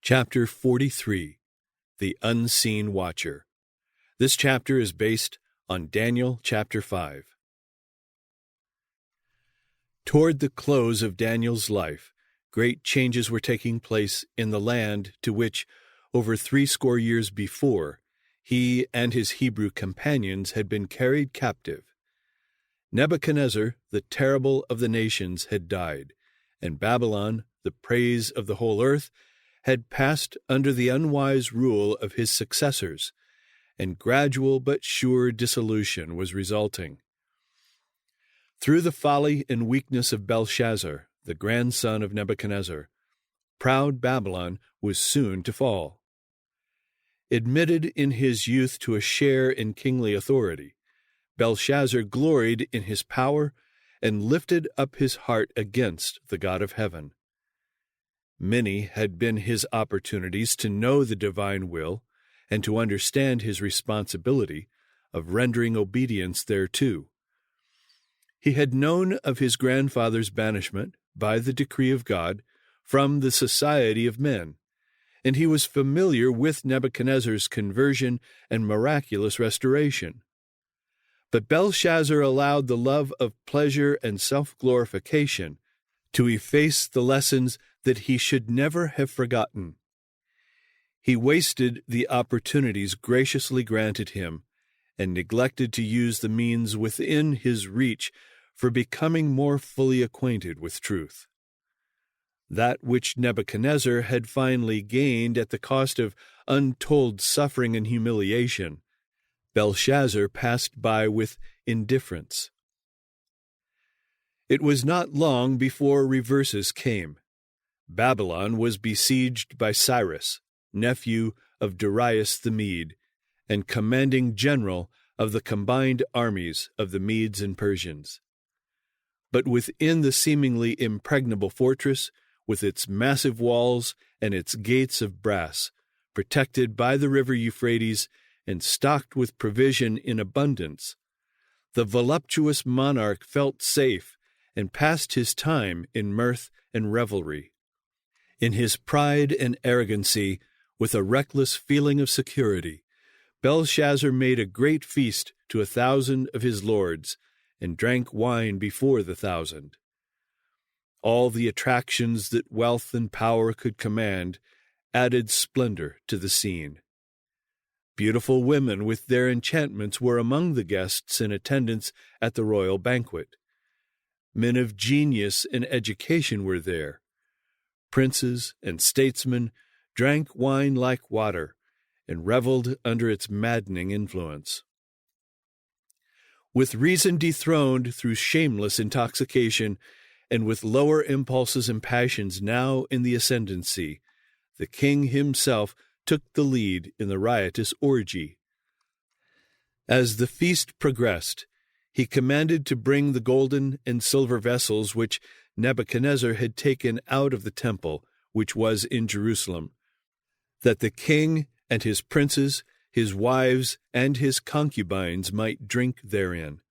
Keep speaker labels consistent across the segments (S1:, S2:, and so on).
S1: Chapter 43, The Unseen Watcher. This chapter is based on Daniel chapter 5. Toward the close of Daniel's life, great changes were taking place in the land to which, over 60 years before, he and his Hebrew companions had been carried captive. Nebuchadnezzar, the terrible of the nations, had died, and Babylon, the praise of the whole earth, had passed under the unwise rule of his successors, and gradual but sure dissolution was resulting. Through the folly and weakness of Belshazzar, the grandson of Nebuchadnezzar, proud Babylon was soon to fall. Admitted in his youth to a share in kingly authority, Belshazzar gloried in his power and lifted up his heart against the God of heaven. Many had been his opportunities to know the divine will and to understand his responsibility of rendering obedience thereto. He had known of his grandfather's banishment by the decree of God from the society of men, and he was familiar with Nebuchadnezzar's conversion and miraculous restoration. But Belshazzar allowed the love of pleasure and self-glorification to efface the lessons that he should never have forgotten. He wasted the opportunities graciously granted him and neglected to use the means within his reach for becoming more fully acquainted with truth. That which Nebuchadnezzar had finally gained at the cost of untold suffering and humiliation, Belshazzar passed by with indifference. It was not long before reverses came. Babylon was besieged by Cyrus, nephew of Darius the Mede, and commanding general of the combined armies of the Medes and Persians. But within the seemingly impregnable fortress, with its massive walls and its gates of brass, protected by the river Euphrates and stocked with provision in abundance, the voluptuous monarch felt safe and passed his time in mirth and revelry. In his pride and arrogancy, with a reckless feeling of security, Belshazzar made a great feast to 1,000 of his lords, and drank wine before the 1,000. All the attractions that wealth and power could command added splendor to the scene. Beautiful women with their enchantments were among the guests in attendance at the royal banquet. Men of genius and education were there. Princes and statesmen drank wine like water and reveled under its maddening influence. With reason dethroned through shameless intoxication, and with lower impulses and passions now in the ascendancy, the king himself took the lead in the riotous orgy. As the feast progressed, he commanded to bring the golden and silver vessels which Nebuchadnezzar had taken out of the temple, which was in Jerusalem, that the king and his princes, his wives, and his concubines might drink therein.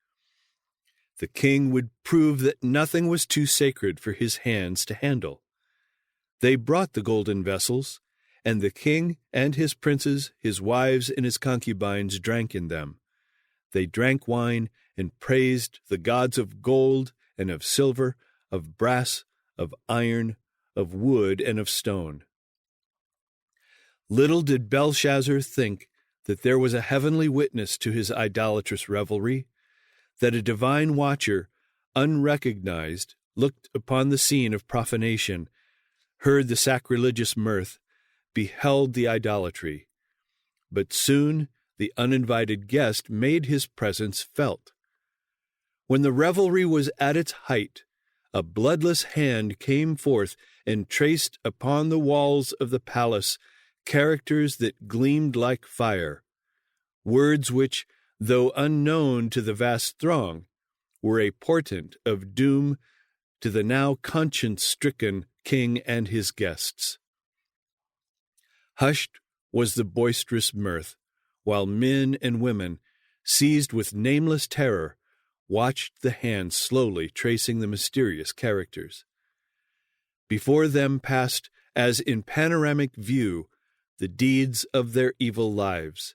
S1: The king would prove that nothing was too sacred for his hands to handle. They brought the golden vessels, and the king and his princes, his wives, and his concubines drank in them. They drank wine and praised the gods of gold and of silver, of brass, of iron, of wood, and of stone. Little did Belshazzar think that there was a heavenly witness to his idolatrous revelry, that a divine watcher, unrecognized, looked upon the scene of profanation, heard the sacrilegious mirth, beheld the idolatry. But soon the uninvited guest made his presence felt. When the revelry was at its height, a bloodless hand came forth and traced upon the walls of the palace characters that gleamed like fire, words which, though unknown to the vast throng, were a portent of doom to the now conscience-stricken king and his guests. Hushed was the boisterous mirth, while men and women, seized with nameless terror, watched the hand slowly tracing the mysterious characters. Before them passed as in panoramic view, the deeds of their evil lives.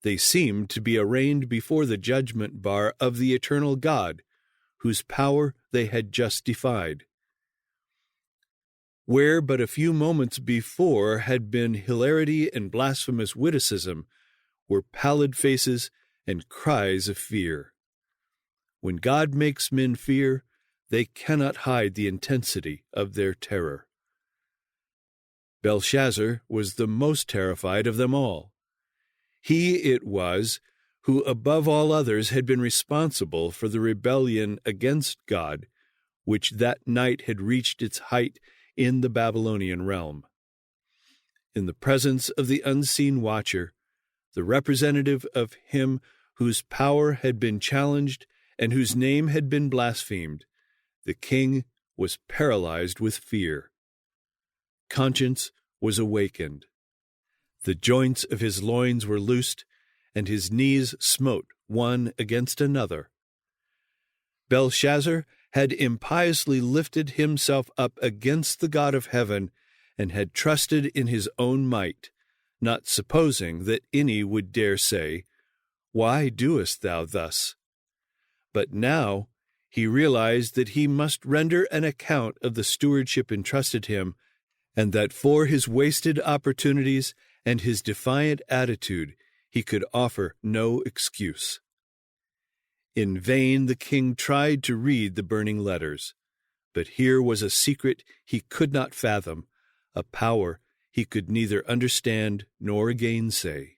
S1: They seemed to be arraigned before the judgment bar of the eternal God, whose power they had just defied. Where but a few moments before had been hilarity and blasphemous witticism, were pallid faces and cries of fear. When God makes men fear, they cannot hide the intensity of their terror. Belshazzar was the most terrified of them all. He it was who, above all others, had been responsible for the rebellion against God, which that night had reached its height in the Babylonian realm. In the presence of the unseen watcher, the representative of him whose power had been challenged and whose name had been blasphemed, the king was paralyzed with fear. Conscience was awakened. The joints of his loins were loosed, and his knees smote one against another. Belshazzar had impiously lifted himself up against the God of heaven, and had trusted in his own might, not supposing that any would dare say, "Why doest thou thus?" But now he realized that he must render an account of the stewardship entrusted him, and that for his wasted opportunities and his defiant attitude he could offer no excuse. In vain the king tried to read the burning letters, but here was a secret he could not fathom, a power he could neither understand nor gainsay.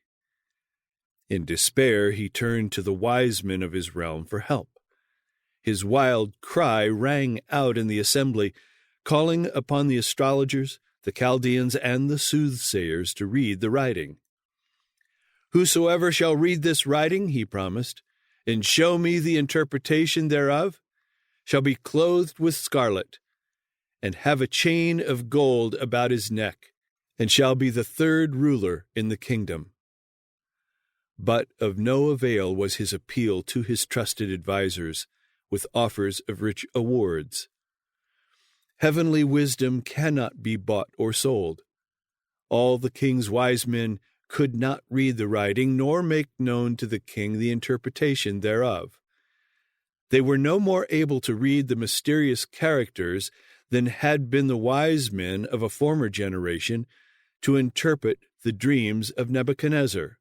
S1: In despair he turned to the wise men of his realm for help. His wild cry rang out in the assembly, calling upon the astrologers, the Chaldeans, and the soothsayers to read the writing. "Whosoever shall read this writing," he promised, "and show me the interpretation thereof, shall be clothed with scarlet, and have a chain of gold about his neck, and shall be the third ruler in the kingdom." But of no avail was his appeal to his trusted advisers, with offers of rich awards. Heavenly wisdom cannot be bought or sold. All the king's wise men could not read the writing, nor make known to the king the interpretation thereof. They were no more able to read the mysterious characters than had been the wise men of a former generation to interpret the dreams of Nebuchadnezzar.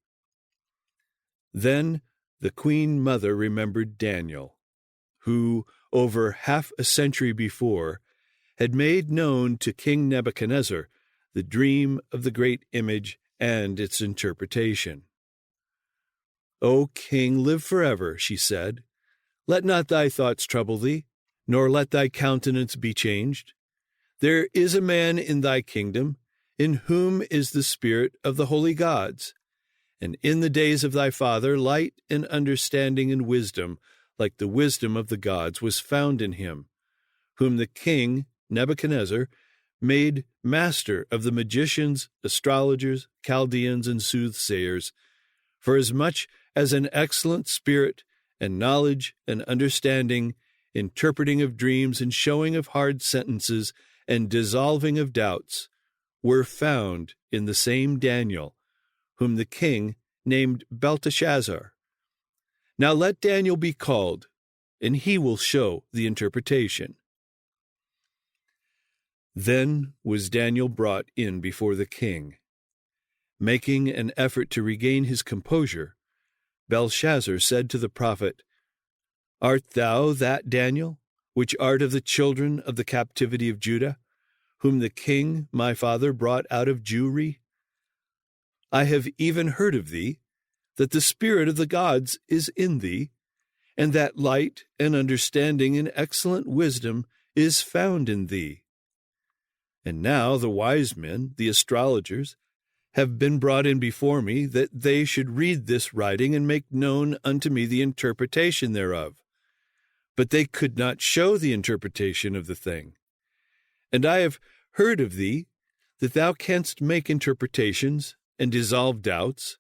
S1: Then the queen mother remembered Daniel, who, over half a century before, had made known to King Nebuchadnezzar the dream of the great image and its interpretation. "O king, live forever," she said. "Let not thy thoughts trouble thee, nor let thy countenance be changed. There is a man in thy kingdom, in whom is the spirit of the holy gods, and in the days of thy father light and understanding and wisdom, like the wisdom of the gods, was found in him, whom the king Nebuchadnezzar made master of the magicians, astrologers, Chaldeans, and soothsayers, for as much as an excellent spirit and knowledge and understanding, interpreting of dreams and showing of hard sentences and dissolving of doubts, were found in the same Daniel, whom the king named Belteshazzar. Now let Daniel be called, and he will show the interpretation." Then was Daniel brought in before the king. Making an effort to regain his composure, Belshazzar said to the prophet, "Art thou that Daniel, which art of the children of the captivity of Judah, whom the king my father brought out of Jewry? I have even heard of thee, that the spirit of the gods is in thee, and that light and understanding and excellent wisdom is found in thee. And now the wise men, the astrologers, have been brought in before me, that they should read this writing and make known unto me the interpretation thereof. But they could not show the interpretation of the thing. And I have heard of thee, that thou canst make interpretations and dissolve doubts.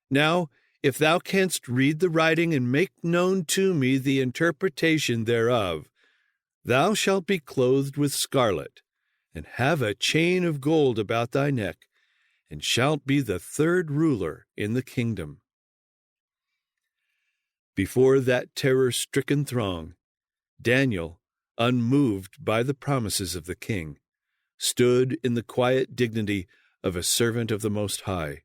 S1: Now, if thou canst read the writing and make known to me the interpretation thereof, thou shalt be clothed with scarlet, and have a chain of gold about thy neck, and shalt be the third ruler in the kingdom." Before that terror-stricken throng, Daniel, unmoved by the promises of the king, stood in the quiet dignity of a servant of the Most High,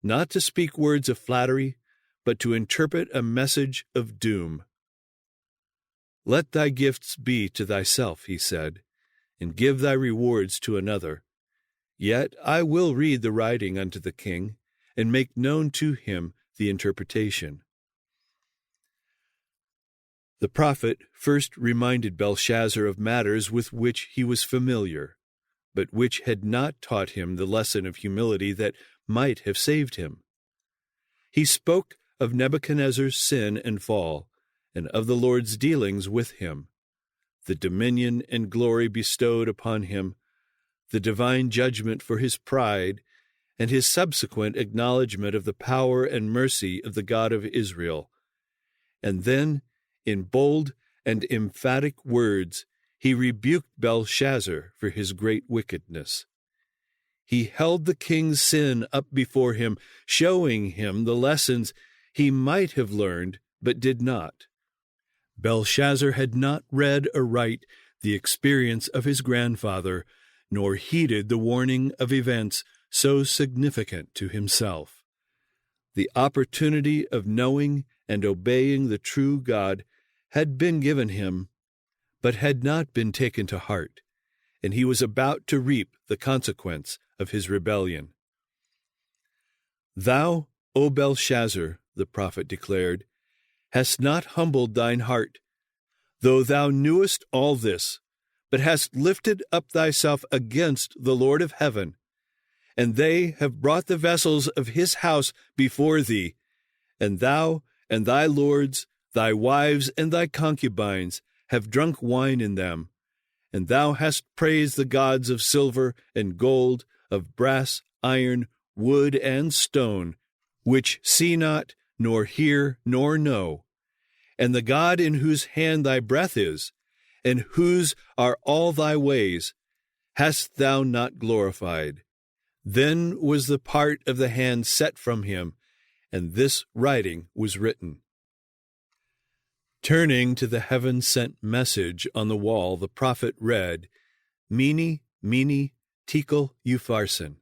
S1: not to speak words of flattery, but to interpret a message of doom. "Let thy gifts be to thyself," he said, "and give thy rewards to another. Yet I will read the writing unto the king, and make known to him the interpretation." The prophet first reminded Belshazzar of matters with which he was familiar, but which had not taught him the lesson of humility that might have saved him. He spoke of Nebuchadnezzar's sin and fall, and of the Lord's dealings with him, the dominion and glory bestowed upon him, the divine judgment for his pride, and his subsequent acknowledgment of the power and mercy of the God of Israel. And then, in bold and emphatic words, he rebuked Belshazzar for his great wickedness. He held the king's sin up before him, showing him the lessons he might have learned but did not. Belshazzar had not read aright the experience of his grandfather, nor heeded the warning of events so significant to himself. The opportunity of knowing and obeying the true God had been given him, but had not been taken to heart, and he was about to reap the consequence of his rebellion. "Thou, O Belshazzar," the prophet declared, "hast not humbled thine heart, though thou knewest all this, but hast lifted up thyself against the Lord of heaven, and they have brought the vessels of his house before thee, and thou and thy lords, thy wives and thy concubines, have drunk wine in them, and thou hast praised the gods of silver and gold, of brass, iron, wood, and stone, which see not, nor hear, nor know, and the God in whose hand thy breath is, and whose are all thy ways, hast thou not glorified. Then was the part of the hand set from him, and this writing was written." Turning to the heaven-sent message on the wall, the prophet read, "Mene, mene, tekel, upharsin."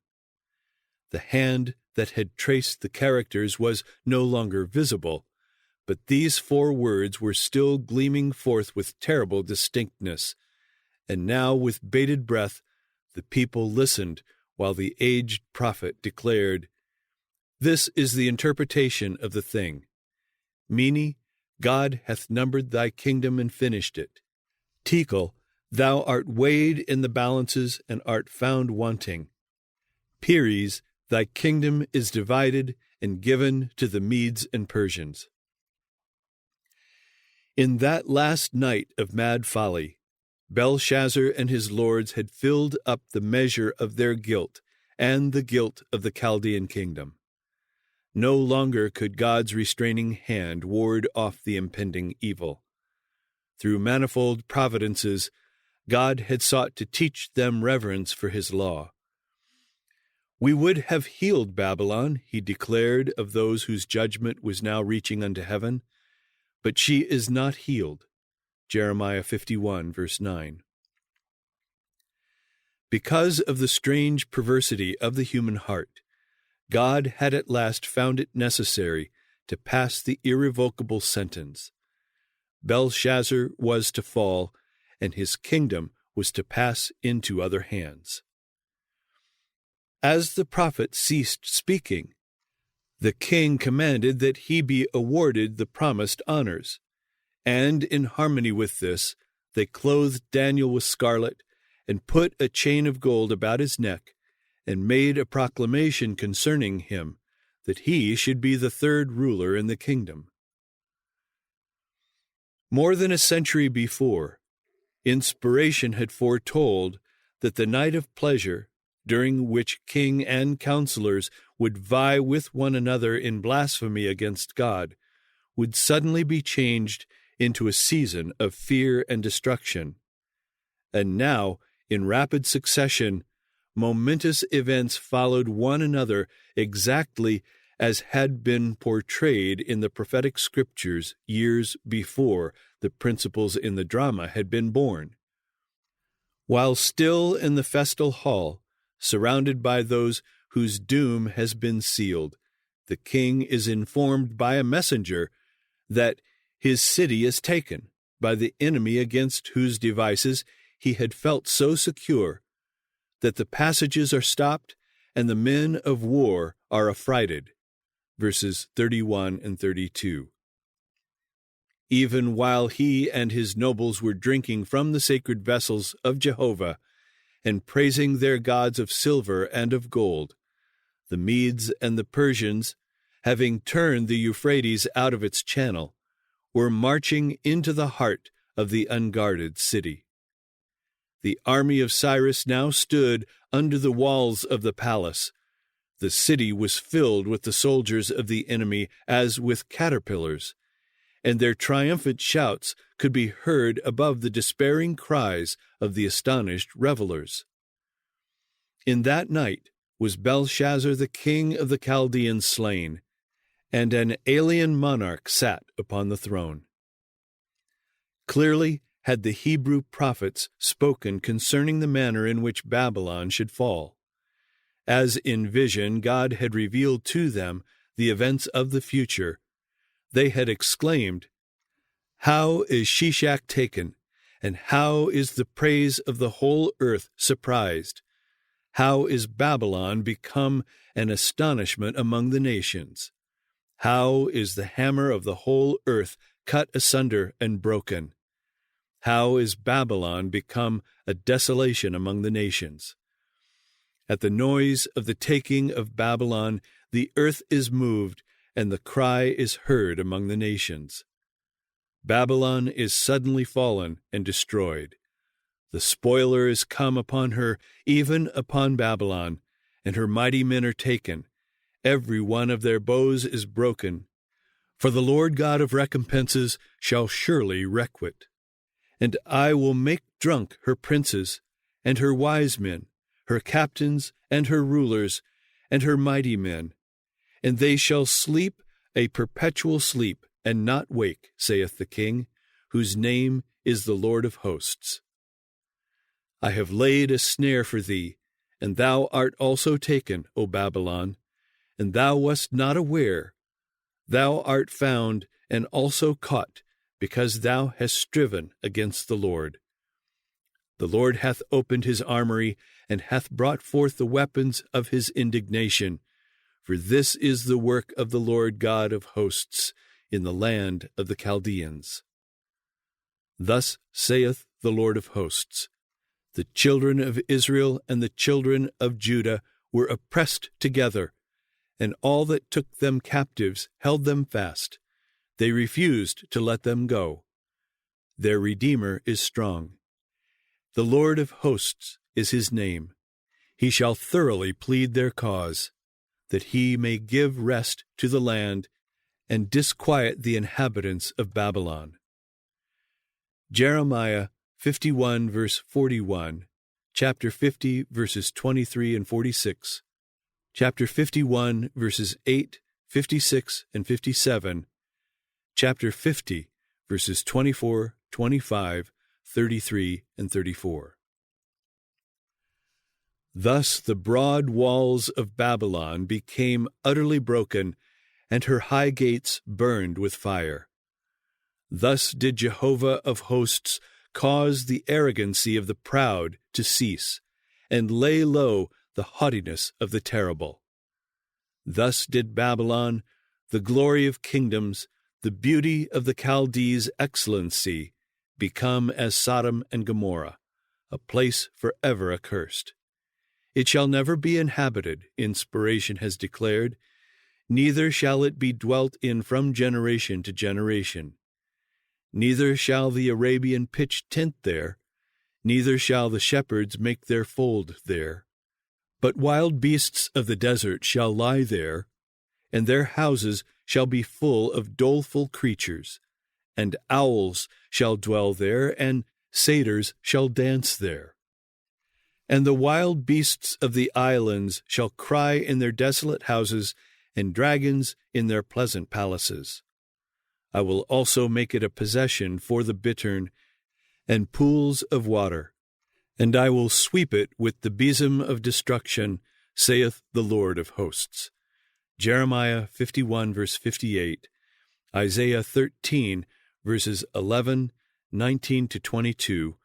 S1: The hand that had traced the characters was no longer visible, but these 4 words were still gleaming forth with terrible distinctness, and now with bated breath the people listened while the aged prophet declared, "This is the interpretation of the thing. Mene, God hath numbered thy kingdom and finished it. Tekel, thou art weighed in the balances and art found wanting. Peres, thy kingdom is divided and given to the Medes and Persians." In that last night of mad folly, Belshazzar and his lords had filled up the measure of their guilt and the guilt of the Chaldean kingdom. No longer could God's restraining hand ward off the impending evil. Through manifold providences, God had sought to teach them reverence for his law. "We would have healed Babylon," he declared of those whose judgment was now reaching unto heaven, "but she is not healed." Jeremiah 51, verse 9. Because of the strange perversity of the human heart, God had at last found it necessary to pass the irrevocable sentence. Belshazzar was to fall, and his kingdom was to pass into other hands. As the prophet ceased speaking, the king commanded that he be awarded the promised honors, and in harmony with this, they clothed Daniel with scarlet, and put a chain of gold about his neck, and made a proclamation concerning him, that he should be the third ruler in the kingdom. More than a century before, inspiration had foretold that the night of pleasure, during which king and counselors would vie with one another in blasphemy against God, would suddenly be changed into a season of fear and destruction. And now, In rapid succession, momentous events followed one another exactly as had been portrayed in the prophetic scriptures years before the principals in the drama had been born. While still in the festal hall, surrounded by those whose doom has been sealed, the king is informed by a messenger that his city is taken by the enemy against whose devices he had felt so secure, that the passages are stopped and the men of war are affrighted. Verses 31 and 32. Even while he and his nobles were drinking from the sacred vessels of Jehovah and praising their gods of silver and of gold, the Medes and the Persians, having turned the Euphrates out of its channel, were marching into the heart of the unguarded city. The army of Cyrus now stood under the walls of the palace. The city was filled with the soldiers of the enemy as with caterpillars, and their triumphant shouts could be heard above the despairing cries of the astonished revelers. In that night was Belshazzar the king of the Chaldeans slain, and an alien monarch sat upon the throne. Clearly had the Hebrew prophets spoken concerning the manner in which Babylon should fall. As in vision God had revealed to them the events of the future, they had exclaimed, "How is Shishak taken, and how is the praise of the whole earth surprised? How is Babylon become an astonishment among the nations? How is the hammer of the whole earth cut asunder and broken? How is Babylon become a desolation among the nations? At the noise of the taking of Babylon, the earth is moved, and the cry is heard among the nations. Babylon is suddenly fallen and destroyed. The spoiler is come upon her, even upon Babylon, and her mighty men are taken. Every one of their bows is broken. For the Lord God of recompenses shall surely requite. And I will make drunk her princes, and her wise men, her captains, and her rulers, and her mighty men. And they shall sleep a perpetual sleep, and not wake, saith the King, whose name is the Lord of hosts. I have laid a snare for thee, and thou art also taken, O Babylon, and thou wast not aware. Thou art found and also caught, because thou hast striven against the Lord. The Lord hath opened his armory, and hath brought forth the weapons of his indignation. For this is the work of the Lord God of hosts in the land of the Chaldeans. Thus saith the Lord of hosts, the children of Israel and the children of Judah were oppressed together, and all that took them captives held them fast. They refused to let them go. Their Redeemer is strong. The Lord of hosts is his name. He shall thoroughly plead their cause, that he may give rest to the land and disquiet the inhabitants of Babylon. Jeremiah 51 verse 41, chapter 50 verses 23 and 46, chapter 51 verses 8, 56 and 57, chapter 50 verses 24, 25, 33 and 34. Thus the broad walls of Babylon became utterly broken, and her high gates burned with fire. Thus did Jehovah of hosts cause the arrogancy of the proud to cease, and lay low the haughtiness of the terrible. Thus did Babylon, the glory of kingdoms, the beauty of the Chaldees' excellency, become as Sodom and Gomorrah, a place forever accursed. It shall never be inhabited, inspiration has declared, neither shall it be dwelt in from generation to generation. Neither shall the Arabian pitch tent there, neither shall the shepherds make their fold there. But wild beasts of the desert shall lie there, and their houses shall be full of doleful creatures, and owls shall dwell there, and satyrs shall dance there. And the wild beasts of the islands shall cry in their desolate houses, and dragons in their pleasant palaces. I will also make it a possession for the bittern and pools of water, and I will sweep it with the besom of destruction, saith the Lord of hosts. Jeremiah 51, verse 58, Isaiah 13, verses 11, 19 to 22,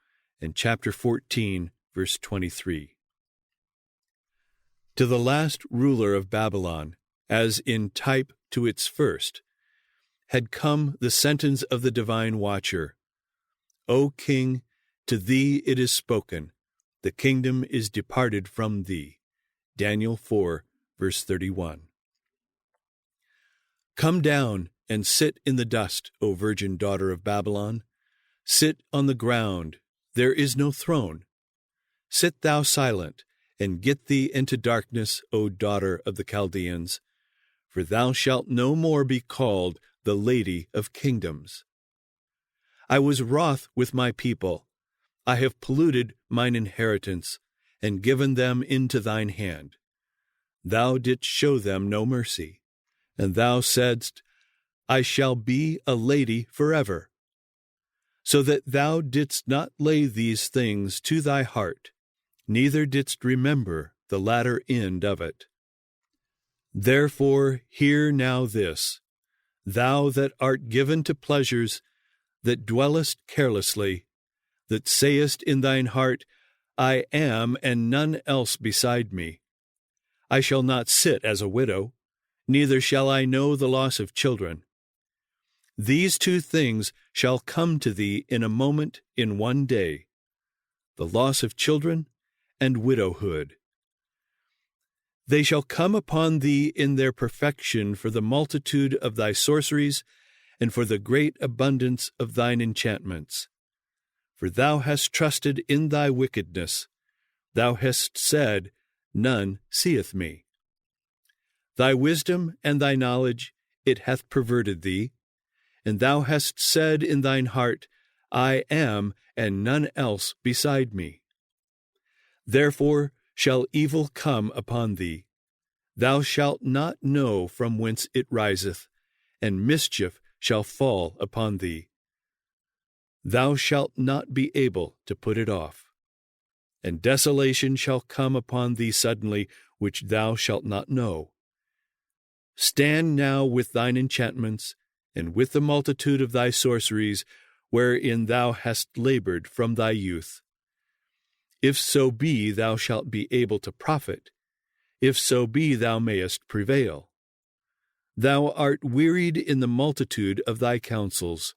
S1: and chapter 14, verse 23. To the last ruler of Babylon, as in type to its first, had come the sentence of the divine watcher. O king, to thee it is spoken, the kingdom is departed from thee. Daniel 4, verse 31. Come down and sit in the dust, O virgin daughter of Babylon. Sit on the ground, there is no throne. Sit thou silent, and get thee into darkness, O daughter of the Chaldeans, for thou shalt no more be called the Lady of Kingdoms. I was wroth with my people. I have polluted mine inheritance, and given them into thine hand. Thou didst show them no mercy, and thou saidst, I shall be a lady forever. So that thou didst not lay these things to thy heart, neither didst remember the latter end of it. Therefore hear now this, thou that art given to pleasures, that dwellest carelessly, that sayest in thine heart, I am, and none else beside me. I shall not sit as a widow, neither shall I know the loss of children. These two things shall come to thee in a moment, in one day, the loss of children and widowhood. They shall come upon thee in their perfection for the multitude of thy sorceries, and for the great abundance of thine enchantments. For thou hast trusted in thy wickedness, thou hast said, None seeth me. Thy wisdom and thy knowledge, it hath perverted thee, and thou hast said in thine heart, I am, and none else beside me. Therefore shall evil come upon thee. Thou shalt not know from whence it riseth, and mischief shall fall upon thee. Thou shalt not be able to put it off. And desolation shall come upon thee suddenly, which thou shalt not know. Stand now with thine enchantments, and with the multitude of thy sorceries, wherein thou hast labored from thy youth. If so be thou shalt be able to profit, if so be thou mayest prevail. Thou art wearied in the multitude of thy counsels.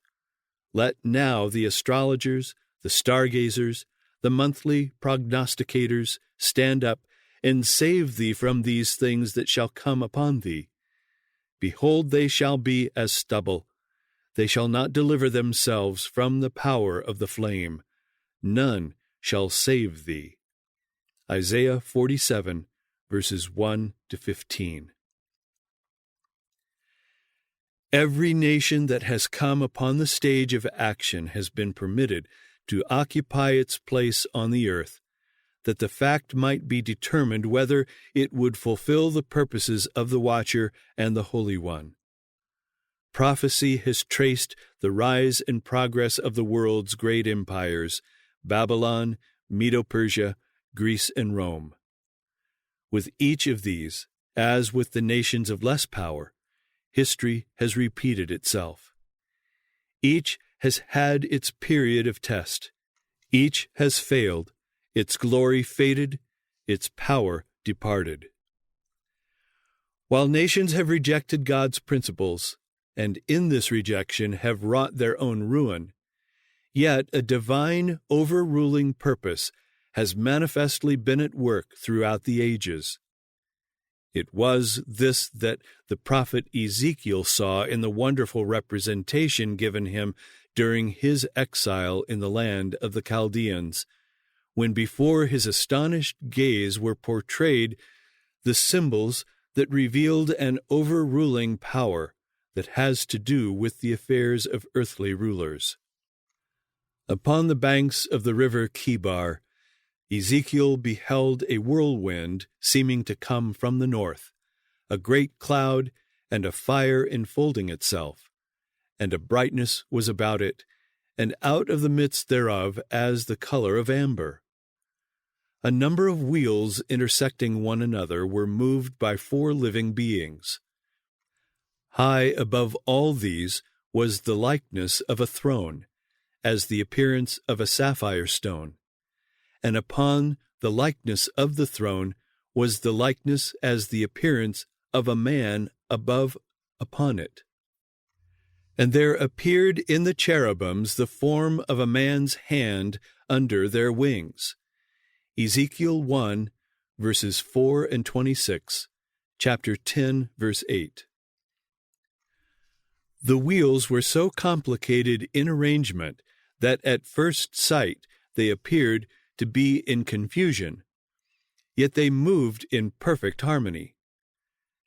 S1: Let now the astrologers, the stargazers, the monthly prognosticators stand up, and save thee from these things that shall come upon thee. Behold, they shall be as stubble. They shall not deliver themselves from the power of the flame. None shall save thee. Isaiah 47, verses 1 to 15. Every nation that has come upon the stage of action has been permitted to occupy its place on the earth, that the fact might be determined whether it would fulfill the purposes of the Watcher and the Holy One. Prophecy has traced the rise and progress of the world's great empires, Babylon, Medo-Persia, Greece, and Rome. With each of these, as with the nations of less power, history has repeated itself. Each has had its period of test. Each has failed, its glory faded, its power departed. While nations have rejected God's principles, and in this rejection have wrought their own ruin, yet a divine overruling purpose has manifestly been at work throughout the ages. It was this that the prophet Ezekiel saw in the wonderful representation given him during his exile in the land of the Chaldeans, when before his astonished gaze were portrayed the symbols that revealed an overruling power that has to do with the affairs of earthly rulers. Upon the banks of the river Chebar, Ezekiel beheld a whirlwind seeming to come from the north, a great cloud and a fire enfolding itself, and a brightness was about it, and out of the midst thereof as the color of amber. A number of wheels intersecting one another were moved by 4 living beings. High above all these was the likeness of a throne, as the appearance of a sapphire stone, and upon the likeness of the throne was the likeness as the appearance of a man above upon it. And there appeared in the cherubims the form of a man's hand under their wings. Ezekiel 1, verses 4 and 26, chapter 10, verse 8. The wheels were so complicated in arrangement that at first sight they appeared to be in confusion, yet they moved in perfect harmony.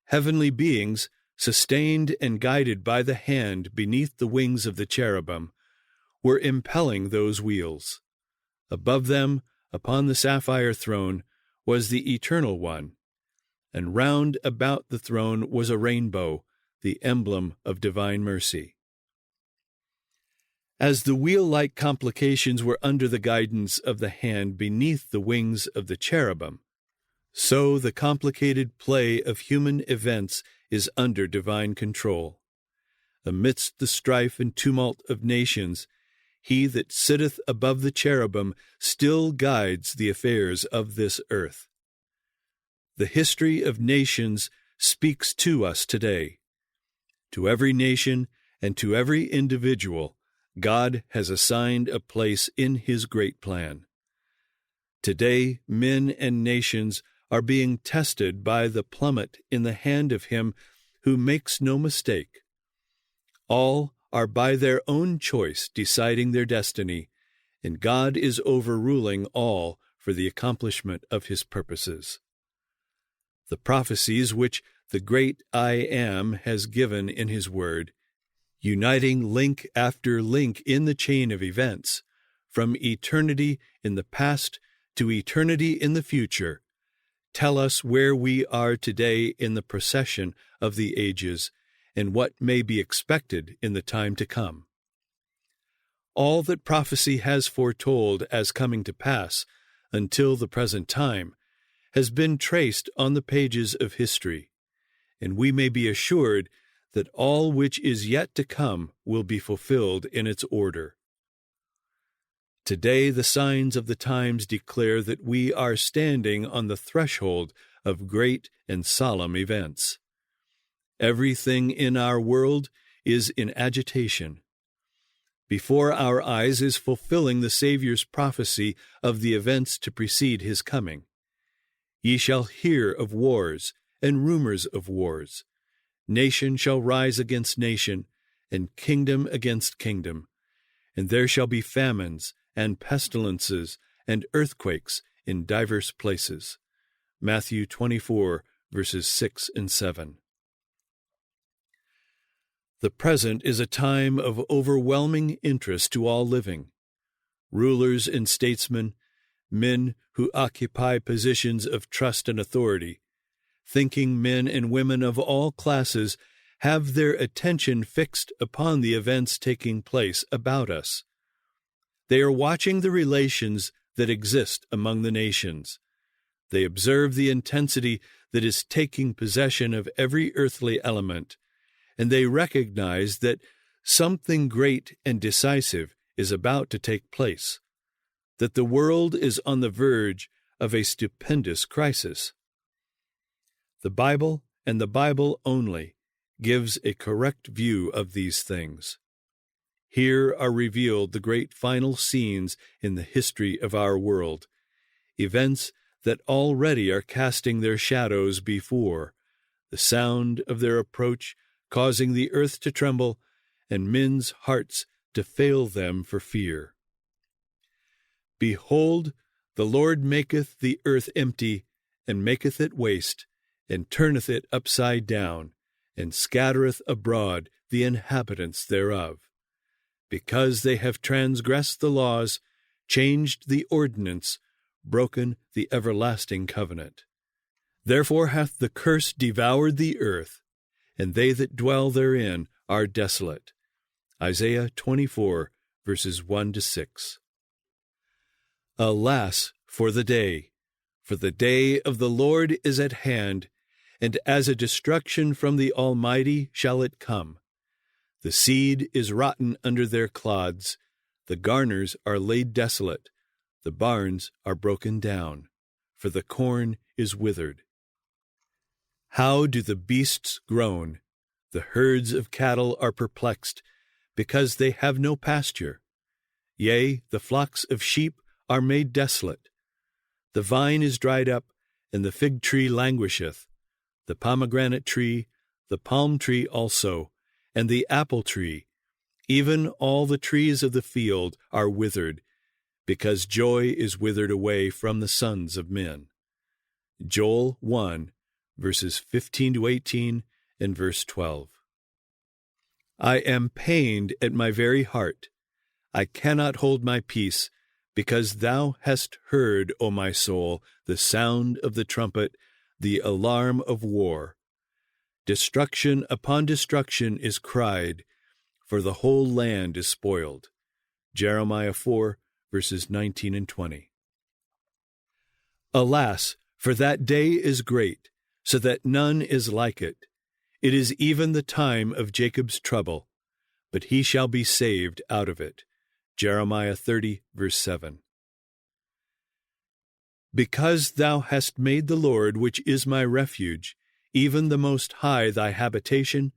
S1: Heavenly beings, sustained and guided by the hand beneath the wings of the cherubim, were impelling those wheels. Above them, upon the sapphire throne, was the Eternal One, and round about the throne was a rainbow, the emblem of divine mercy. As the wheel-like complications were under the guidance of the hand beneath the wings of the cherubim, so the complicated play of human events is under divine control. Amidst the strife and tumult of nations, he that sitteth above the cherubim still guides the affairs of this earth. The history of nations speaks to us today. To every nation and to every individual, God has assigned a place in His great plan. Today, men and nations are being tested by the plummet in the hand of Him who makes no mistake. All are by their own choice deciding their destiny, and God is overruling all for the accomplishment of His purposes. The prophecies which the great I Am has given in His Word, uniting link after link in the chain of events, from eternity in the past to eternity in the future, tell us where we are today in the procession of the ages and what may be expected in the time to come. All that prophecy has foretold as coming to pass until the present time has been traced on the pages of history, and we may be assured that all which is yet to come will be fulfilled in its order. Today the signs of the times declare that we are standing on the threshold of great and solemn events. Everything in our world is in agitation. Before our eyes is fulfilling the Savior's prophecy of the events to precede His coming. Ye shall hear of wars and rumors of wars. Nation shall rise against nation, and kingdom against kingdom. And there shall be famines and pestilences and earthquakes in divers places. Matthew 24, verses 6 and 7. The present is a time of overwhelming interest to all living. Rulers and statesmen, men who occupy positions of trust and authority, thinking men and women of all classes have their attention fixed upon the events taking place about us. They are watching the relations that exist among the nations. They observe the intensity that is taking possession of every earthly element, and they recognize that something great and decisive is about to take place, that the world is on the verge of a stupendous crisis. The Bible, and the Bible only, gives a correct view of these things. Here are revealed the great final scenes in the history of our world, events that already are casting their shadows before, the sound of their approach causing the earth to tremble, and men's hearts to fail them for fear. Behold, the Lord maketh the earth empty, and maketh it waste, and turneth it upside down, and scattereth abroad the inhabitants thereof. Because they have transgressed the laws, changed the ordinance, broken the everlasting covenant. Therefore hath the curse devoured the earth, and they that dwell therein are desolate. Isaiah 24, verses 1-6. Alas for the day! For the day of the Lord is at hand, and as a destruction from the Almighty shall it come. The seed is rotten under their clods, the garners are laid desolate, the barns are broken down, for the corn is withered. How do the beasts groan? The herds of cattle are perplexed, because they have no pasture. Yea, the flocks of sheep are made desolate. The vine is dried up, and the fig tree languisheth, the pomegranate tree, the palm tree also, and the apple tree, even all the trees of the field are withered, because joy is withered away from the sons of men. Joel 1, verses 15-18, and verse 12. I am pained at my very heart. I cannot hold my peace, because thou hast heard, O my soul, the sound of the trumpet, the alarm of war. Destruction upon destruction is cried, for the whole land is spoiled. Jeremiah 4, verses 19 and 20. Alas, for that day is great, so that none is like it. It is even the time of Jacob's trouble, but he shall be saved out of it. Jeremiah 30, verse 7. Because thou hast made the Lord, which is my refuge, even the Most High thy habitation,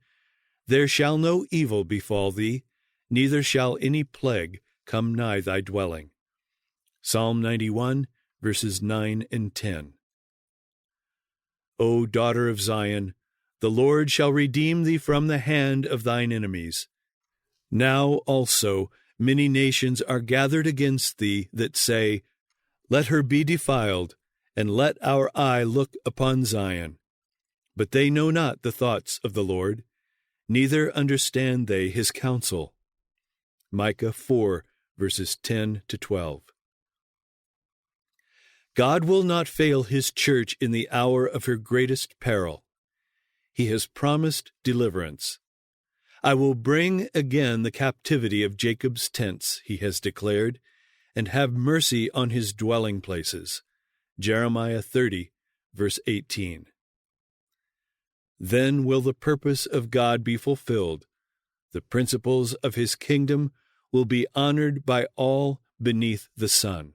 S1: there shall no evil befall thee, neither shall any plague come nigh thy dwelling. Psalm 91, verses 9 and 10. O daughter of Zion, the Lord shall redeem thee from the hand of thine enemies. Now also many nations are gathered against thee that say, Let her be defiled, and let our eye look upon Zion. But they know not the thoughts of the Lord, neither understand they his counsel. Micah 4, verses 10-12. God will not fail his church in the hour of her greatest peril. He has promised deliverance. I will bring again the captivity of Jacob's tents, he has declared, and have mercy on his dwelling places. Jeremiah 30, verse 18. Then will the purpose of God be fulfilled. The principles of his kingdom will be honored by all beneath the sun.